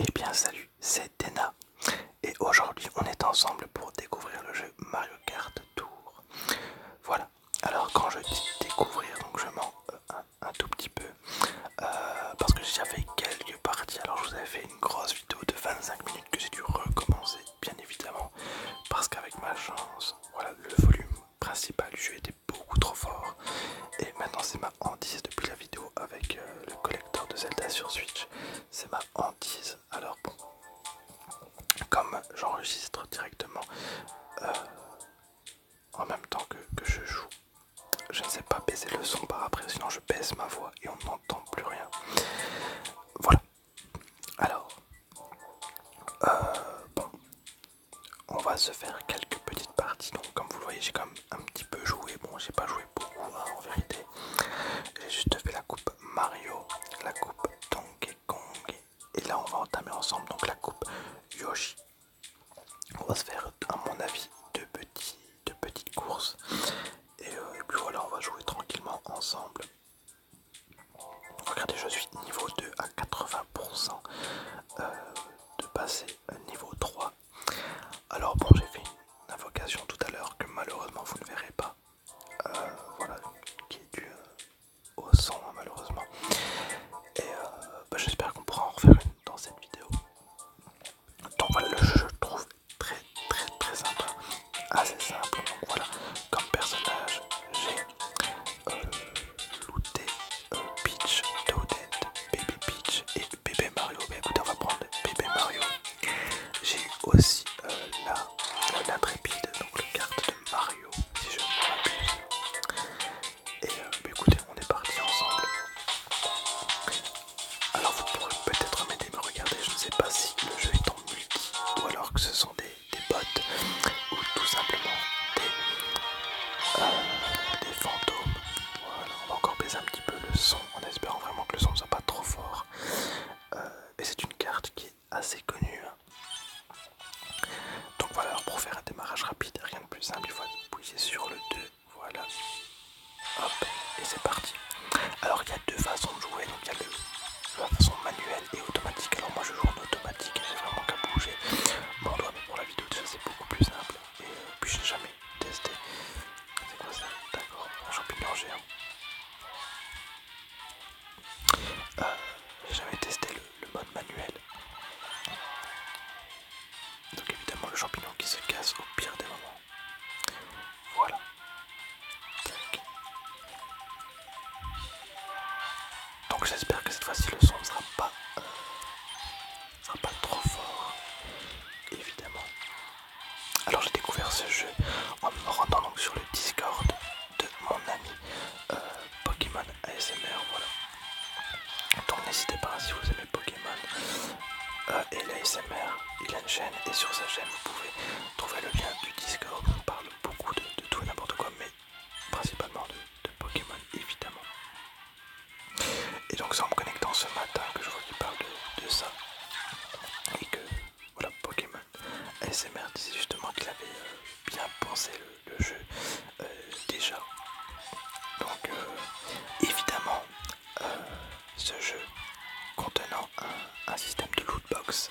Eh bien salut, c'est Dena et aujourd'hui on est ensemble pour découvrir le jeu Mario Kart Tour. Voilà, alors quand je dis découvrir, donc je mens un tout petit peu parce que j'ai déjà fait quelques parties. Alors je vous avais fait une grosse vidéo de 25 minutes que j'ai dû recommencer bien évidemment parce qu'avec ma chance, voilà, le volume principal du jeu était beaucoup trop fort et maintenant c'est ma hantise depuis la vidéo avec le collector de Zelda sur Switch. C'est ma hantise. Alors bon, comme j'enregistre directement en même temps que je joue, je ne sais pas baisser le son par après, sinon je baisse ma voix et on n'entend plus rien. Voilà. Alors, bon, on va se faire quelques petites parties. Donc comme vous le voyez, j'ai quand même un petit peu joué. Bon, j'ai pas joué beaucoup hein, en vérité. J'ai juste fait la coupe Mario, la coupe Donkey Kong. Et là on va entamer ensemble donc la coupe Yoshi. On va se faire à mon avis deux petites courses. Et puis voilà, on va jouer tranquillement ensemble. Regardez, je suis niveau 2 à 80% de passer niveau 3. Alors bon, j'ai fait une invocation tout à l'heure que malheureusement vous ne verrez pas. Voilà, qui est due au son hein, malheureusement. Et j'espère qu'on pourra en refaire une dans cette vidéo. Donc voilà, le jeu je le trouve très sympa, assez simple. Donc voilà, comme personnage j'ai looté Peach, Toadette, Bébé Peach et Bébé Mario. Mais écoutez, on va prendre Bébé Mario. J'ai eu aussi l'intrépide, donc le carte de Mario, si je ne m'abuse. Et écoutez, on est parti ensemble. Alors vous pourrez peut-être m'aider, me regarder, je ne sais pas si le jeu est en multi ou alors que ce sont des bots ou tout simplement des fantômes. Voilà, on va encore baisser un petit peu le son en espérant vraiment que le son ne soit pas trop fort. Et c'est une carte qui est assez connue. Donc voilà, alors pour faire un démarrage rapide, rien de plus simple, il faut appuyer sur le 2. Voilà, hop, et c'est parti. Alors il y a deux façons de jouer, donc il y a la façon manuelle et automatique. Alors moi je joue en automatique et j'ai vraiment qu'à bouger mon doigt, mais pour la vidéo déjà c'est beaucoup plus simple. Et puis j'ai jamais testé. C'est quoi ça? D'accord, un champignon géant. J'ai jamais testé le mode manuel. Donc évidemment le champignon qui se casse au pire des moments. Voilà. Tac. Donc j'espère que cette fois-ci le son ne sera pas trop fort, évidemment. Alors j'ai découvert ce jeu en me rendant donc sur le Discord de mon ami Pokémon ASMR, voilà. Donc n'hésitez pas si vous aimez Pokémon et l'ASMR, il a une chaîne et sur sa chaîne vous pouvez trouver le lien du Discord. On parle beaucoup de tout et n'importe quoi, mais principalement de Pokémon évidemment. Et donc c'est en me connectant ce matin que je vois qu'il parle de ça. Et que voilà, Pokémon ASMR disait justement qu'il avait bien pensé le jeu déjà. Donc évidemment ce jeu contenant un système de lootbox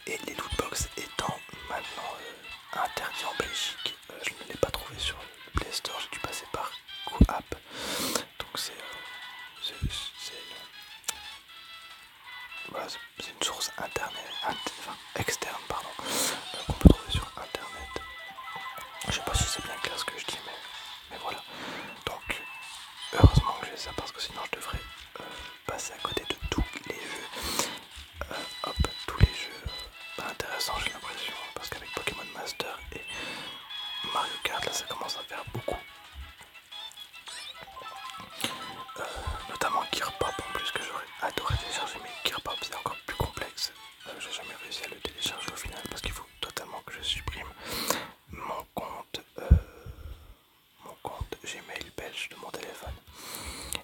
et les lootbox étant maintenant interdits en Belgique, je ne l'ai pas trouvé sur le Play Store, j'ai dû passer par GoApp. Donc voilà, c'est une source externe pardon, qu'on peut trouver sur internet. Je sais pas si c'est bien clair ce que je dis, mais voilà. Donc heureusement que j'ai ça parce que sinon je devrais passer à côté de tous les jeux. Hop, tous les jeux pas intéressants j'ai l'impression parce qu'avec Pokémon Master et Mario Kart là ça commence à faire beaucoup. Notamment Gear Pop en plus que j'aurais adoré télécharger, mais Gear Pop c'est encore plus complexe. J'ai jamais réussi à le télécharger au final parce qu'il faut totalement que je supprime mon compte Gmail belge de mon téléphone.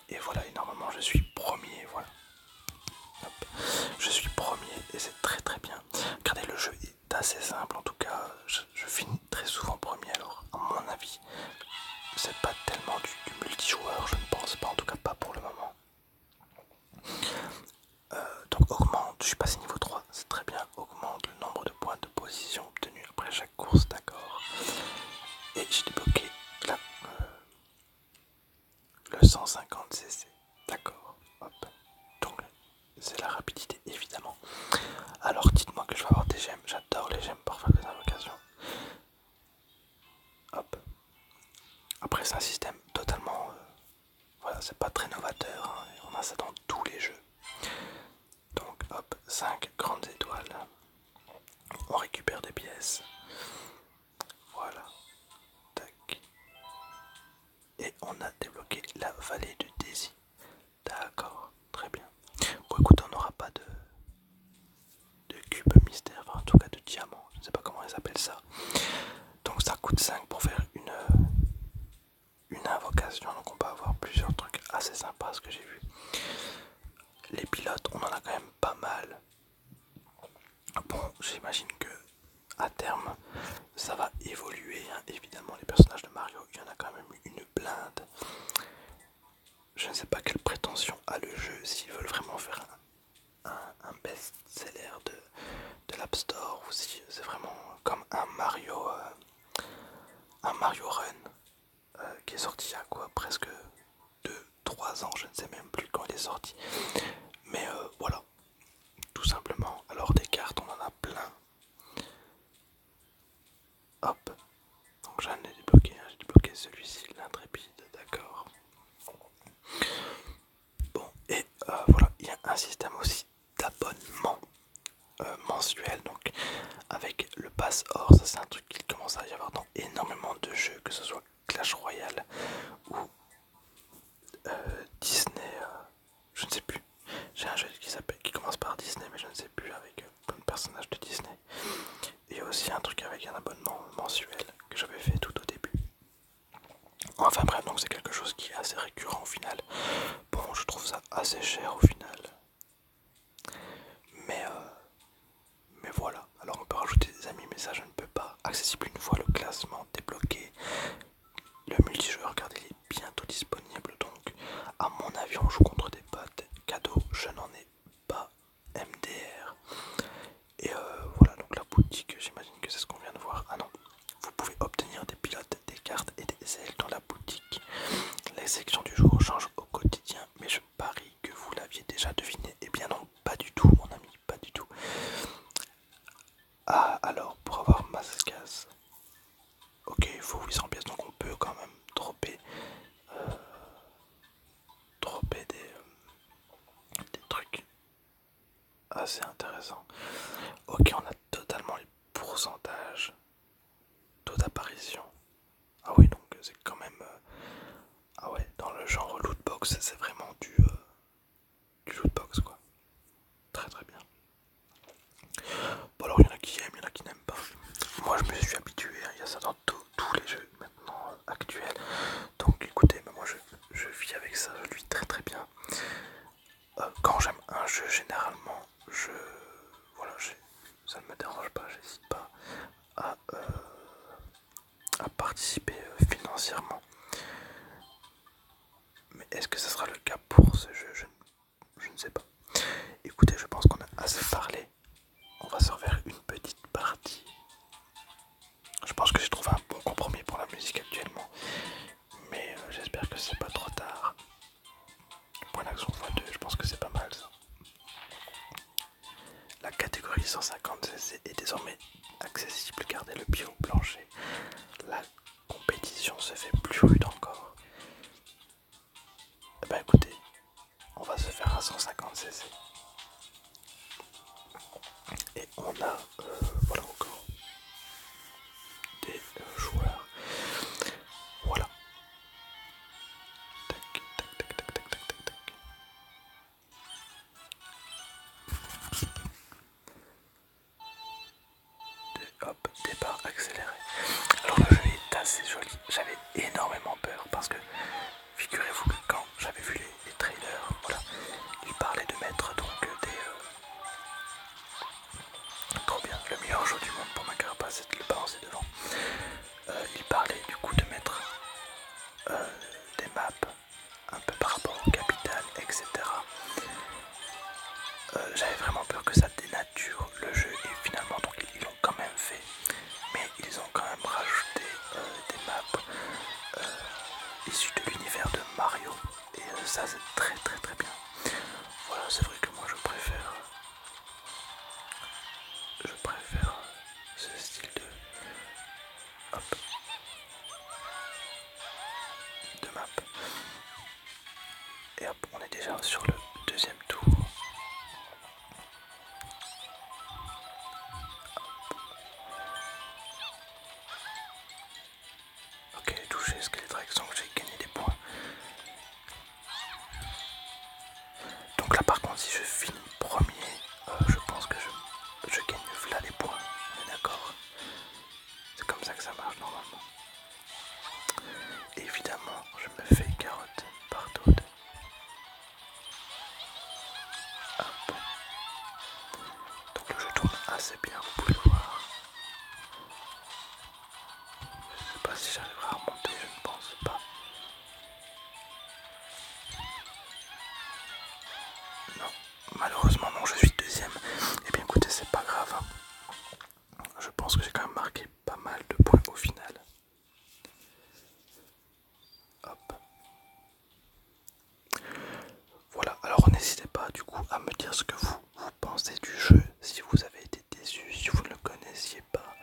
Et voilà, et normalement je suis premier, voilà. Hop. Je suis premier et c'est très bien. Regardez, le jeu est assez simple en tout cas, je finis très souvent premier, alors à mon avis c'est pas tellement du multijoueur, je ne pense pas, en tout cas pas pour le moment. Donc augmente, je suis passé niveau 3, c'est très c'est la rapidité évidemment. Alors dites-moi que je vais avoir des gemmes, j'adore les gemmes pour faire des invocations. Hop. Après c'est un système totalement... voilà, c'est pas très novateur, hein, on a ça dans tous les jeux. Donc hop, 5 grandes étoiles. On récupère des pièces. Voilà. Tac. Et on a débloqué la vallée de Daisy. D'accord, très bien. Bon écoute, on n'aura pas de cube mystère, enfin, en tout cas de diamant, je ne sais pas comment ils appellent ça. Donc ça coûte 5 pour faire une invocation, donc on peut avoir plusieurs trucs assez sympas ce que j'ai vu. Les pilotes, on en a quand même pas mal. Bon, j'imagine que à terme, ça va évoluer, hein. Évidemment les personnages de Mario, il y en a quand même une blinde. Je ne sais pas quelle prétention a le jeu, s'ils veulent vraiment faire un best-seller de l'App Store, ou si c'est vraiment comme un Mario Run qui est sorti il y a quoi, presque 2-3 ans, je ne sais même plus quand il est sorti. Mais voilà, tout simplement. Alors des cartes, on en a plein. Hop, donc j'en ai débloqué, hein. J'ai débloqué celui-ci, l'intrépide, d'accord. Bon, et voilà, il y a un système aussi d'abonnement mensuel, donc avec le pass or, ça c'est un truc qu'il commence à y avoir dans énormément de jeux, que ce soit Clash Royale ou Disney, je ne sais plus. J'ai un jeu qui commence par Disney, mais je ne sais plus, avec plein de personnages de Disney. Et aussi un truc avec un abonnement mensuel que j'avais fait tout au début. Enfin bref, donc c'est quelque chose qui est assez récurrent au final. Bon, je trouve ça assez cher au final. Mais, mais voilà, alors on peut rajouter des amis, mais ça je ne peux pas. Accessible une fois le classement débloqué. Le multijoueur, regardez, il est bientôt disponible, donc à mon avis on joue contre des potes. Cadeau, je n'en ai pas. MDR. Et voilà, donc la boutique, j'imagine que c'est ce qu'on vient de voir. Ah non, vous pouvez obtenir des pilotes, des cartes et des ailes dans la boutique. Les sections du jour changent au quotidien, mais je parie que vous l'aviez déjà deviné. Eh bien non, pas du tout mon ami, pas du tout. Ah, alors pour avoir Mascas, ok, il faut 800 pièces, donc on peut quand même dropper des trucs assez intéressants. Ok, on a totalement les pourcentages, taux d'apparition. Ah oui, donc c'est quand même... ah ouais, dans le genre lootbox, c'est vraiment du lootbox quoi. Très très bien. Bon alors il y en a qui aiment, il y en a qui n'aiment pas. Moi je me suis habitué, hein, il y a ça dans tous les jeux maintenant actuels. Donc écoutez, moi je vis avec ça, je le vis très très bien. Quand j'aime un jeu, généralement, voilà, ça ne me dérange pas, j'hésite pas à participer financièrement. Mais est-ce que ça sera le cas pour ce jeu? Je ne sais pas. Écoutez, je pense qu'on a assez parlé. On va se refaire une petite partie. Je pense que j'ai trouvé un bon compromis pour la musique actuellement. Mais j'espère que c'est pas trop tard. Point d'action x2, je pense que c'est pas mal ça. La catégorie 150cc est désormais accessible, gardez le pied au plancher. La compétition se fait plus rude encore. Eh ben écoutez, on va se faire un 150cc. Et on a, voilà encore, des joueurs. Voilà. Tac, tac, tac, tac, tac, tac, tac, tac. Hop, départ accéléré. Alors le jeu est assez joli. J'avais énormément peur parce que figurez-vous que quand j'avais vu les trailers, voilà, ils parlaient de mettre donc trop bien, le meilleur jeu du monde pour ma carapace, c'est de le balancer devant. Ils parlaient du coup de mettre des maps un peu par rapport au capital, etc. J'avais vraiment peur que ça dénature le jeu et finalement donc ils l'ont quand même fait, mais ils ont quand même rajouté des maps issues de l'univers de Mario et ça c'est très très très bien. Voilà, c'est vrai que moi je préfère Donc le jeu tourne assez bien, vous pouvez le voir. Je sais pas si j'arriverai à remonter, je ne pense pas. Non, malheureusement non, je suis deuxième. Et bien écoutez, c'est pas grave. Je pense que j'ai quand même marqué pas mal de points au final. Hop. Voilà, alors n'hésitez pas du coup à me dire ce que vous pensez du jeu, si vous avez été déçu, si vous ne le connaissiez pas.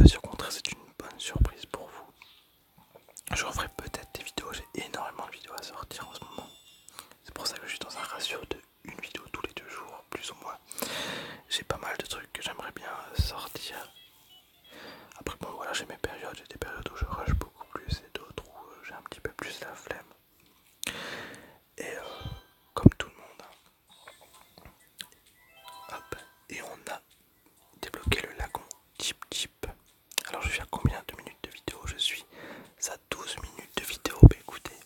Si au contraire c'est une bonne surprise pour vous. Je referai peut-être des vidéos, j'ai énormément de vidéos à sortir en ce moment. C'est pour ça que je suis dans un ratio de une vidéo tous les 2 jours, plus ou moins. J'ai pas mal de trucs que j'aimerais bien sortir. Après bon voilà, j'ai mes périodes, j'ai des périodes où je rush beaucoup plus et d'autres où j'ai un petit peu plus la flemme. Et comme tout le monde, hop, et on a débloqué le lagon Chip Chip. Alors je suis à combien de minutes de vidéo? Je suis à 12 minutes de vidéo. Bah écoutez,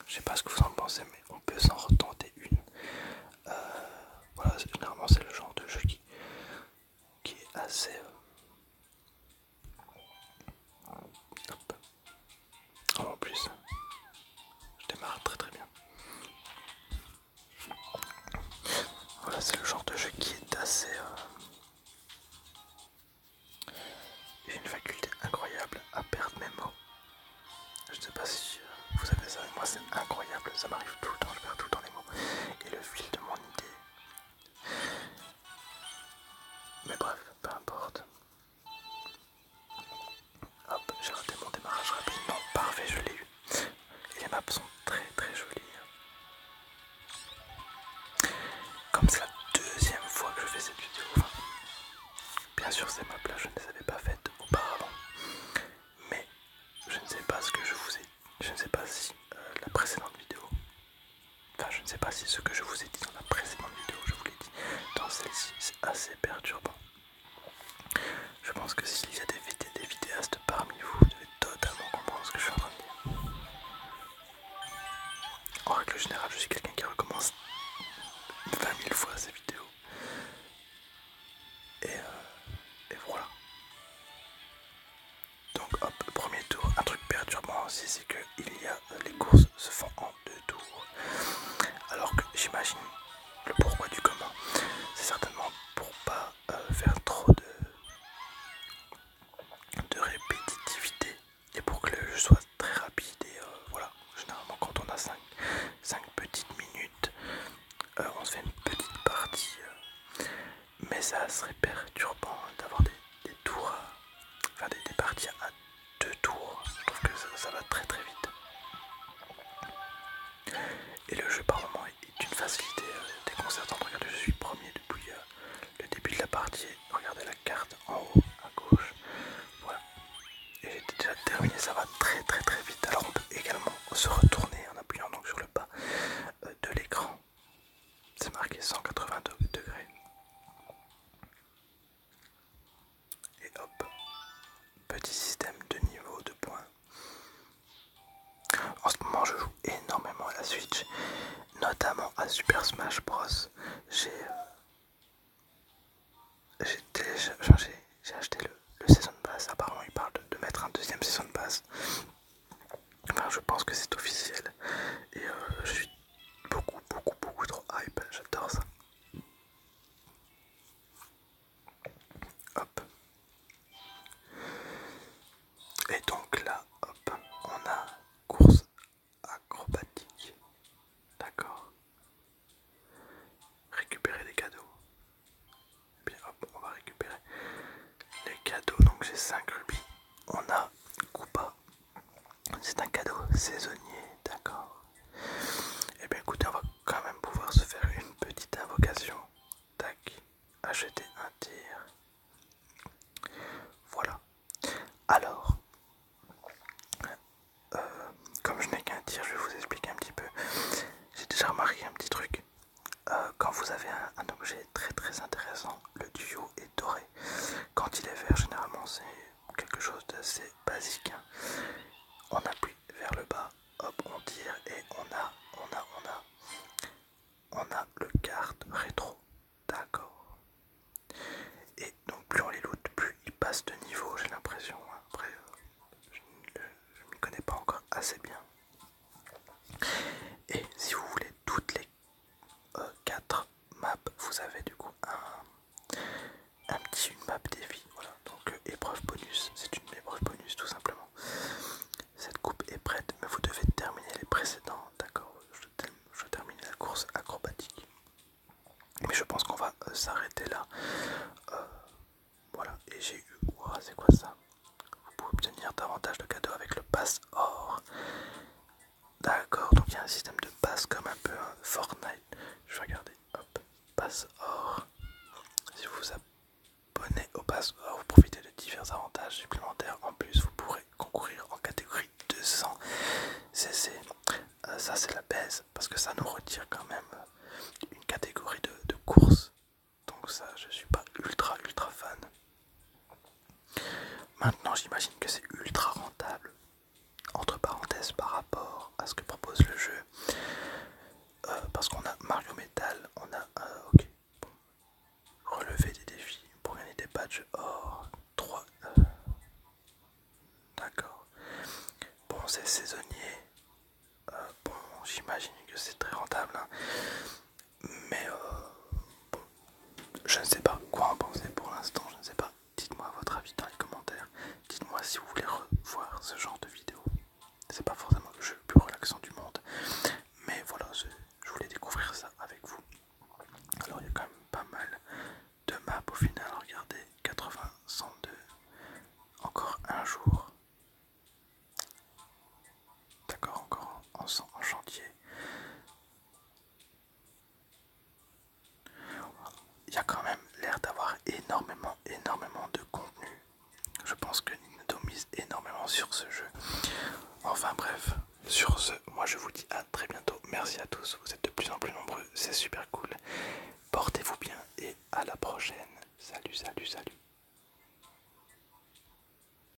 je sais pas ce que vous en pensez, mais on peut s'en retenter une. Voilà, généralement c'est le genre de jeu qui est assez... hop. En plus, je démarre très très bien. Voilà, c'est le genre de jeu qui est assez... J'ai une faculté incroyable à perdre mes mots. Je sais pas si vous avez ça, mais moi c'est incroyable, ça m'arrive tout le temps, je perds tout le temps les mots. Et le fil de mon idée. Mais bref, peu importe. Hop, j'ai raté mon démarrage rapide. Non, parfait, je l'ai eu. Et les maps sont très très jolies. Comme c'est la deuxième fois que je fais cette vidéo, enfin, bien sûr ces maps là je ne les avais pas faites auparavant. Mais je ne sais pas ce que je vous ai... Je ne sais pas si la précédente vidéo... Enfin je ne sais pas si ce que je vous ai dit dans la précédente vidéo, je vous l'ai dit dans celle-ci, c'est assez perturbant. Je pense que s'il y a des vidéastes parmi vous, vous devez totalement comprendre ce que je suis en train de dire. En règle générale, je suis quelqu'un qui recommence 20 000 fois ces vidéos. Et voilà. Donc hop, premier tour. Un truc perturbant aussi, c'est que les courses se font en 2 tours. Alors que j'imagine le pourquoi du comment. C'est certainement pour pas faire trop de répétitivité et pour que le jeu soit très rapide. Et voilà, généralement quand on a 5 petites minutes, on se fait une petite partie. Mais ça serait perturbant d'avoir des tours, enfin des parties à 2 tours. Je trouve que ça va très très vite. Et le jeu par moment est d'une facilité déconcertante. Regardez, je suis premier depuis le début de la partie. Regardez la carte en haut à gauche. Voilà. Et j'ai déjà terminé, ça va très très très vite. Alors on peut également se retourner en appuyant donc sur le bas de l'écran. C'est marqué 180 degrés. Et hop, petit système de niveau de points. En ce moment je joue énormément à la Switch, notamment à Super Smash Bros. J'ai acheté le Season Pass. Apparemment il parle de mettre un deuxième Season Pass. Enfin je pense que c'est officiel. Et je suis beaucoup trop hype, j'adore ça. Hop. Et donc là, hop, on a course acrobatique. D'accord. Récupérer les cadeaux. Et bien hop, on va récupérer les cadeaux. Donc j'ai 5 rubis. On a Koopa. C'est un cadeau saisonnier, d'accord. Et bien écoutez, on va quand même pouvoir se faire une petite invocation. Tac. Acheter un tir. Voilà. Alors, comme je n'ai qu'un tir, je vais vous expliquer un petit peu. J'ai déjà remarqué un petit truc. Quand vous avez un objet très très intéressant, le duo est doré. Quand il est vert, généralement c'est quelque chose d'assez basique. On appuie vers le bas, hop, on tire et on a le cartes rétro. D'accord. Et donc plus on les loot, plus ils passent de niveau, j'ai l'impression. Après, je ne m'y connais pas encore assez bien. Et si vous voulez toutes les 4 maps, vous avez du coup une map défi. Voilà, donc épreuve bonus, c'est une épreuve bonus tout simplement. Cette coupe est prête, mais vous devez terminer les précédents. D'accord, je termine la course acrobatique. Mais je pense qu'on va s'arrêter là. Voilà, et j'ai eu... Ouah, c'est quoi ça? Vous pouvez obtenir davantage de cadeaux avec le pass or. D'accord, donc il y a un système de pass comme un peu Fortnite. Je vais regarder, hop, pass or. Si vous vous abonnez au pass or, vous profitez de divers avantages supplémentaires. En plus, vous pourrez concourir en catégorie 200 cc. Ça c'est la baisse, parce que ça nous retire quand même une catégorie de course. Donc ça, je suis pas ultra fan. Maintenant, j'imagine que c'est ultra rentable, entre parenthèses, par rapport à ce que propose le jeu. Parce qu'on a Mario Metal, on a ok, bon, relever des défis pour gagner des badges or 3. D'accord. Bon, c'est saisonnier. Bon, j'imagine que c'est très rentable, hein. Mais bon, je ne sais pas quoi en penser pour l'instant, je ne sais pas. Dites-moi votre avis dans les commentaires. Dites-moi si vous voulez revoir ce genre de vidéo. C'est pas forcément le jeu le plus relaxant du monde, mais voilà, je voulais découvrir ça avec vous. Alors il y a quand même pas mal de maps au final. Regardez, 80, 102, encore un jour. D'accord, encore en chantier. Il y a quand même l'air d'avoir énormément de contenu. Je pense que Nintendo mise énormément sur ce jeu. Enfin bref, sur ce, moi je vous dis à très bientôt. Merci à tous, vous êtes de plus en plus nombreux, c'est super cool. Portez-vous bien et à la prochaine. Salut.